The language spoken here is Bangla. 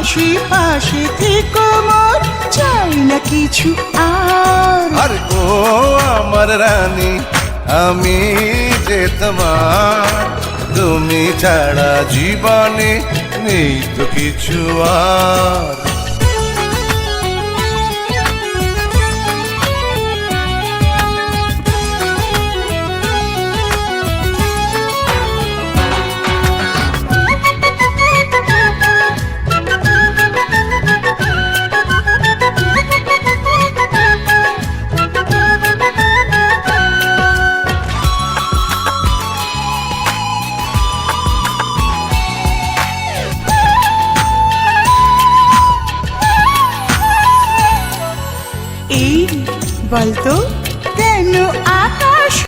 পাশে পাশে থেকো মোর, চাই না কিছু আর। আর গো আমার রানী, আমি যে তোমার, তুমি ছাড়া জীবনে নেই তো কিছু আর। এই বলতো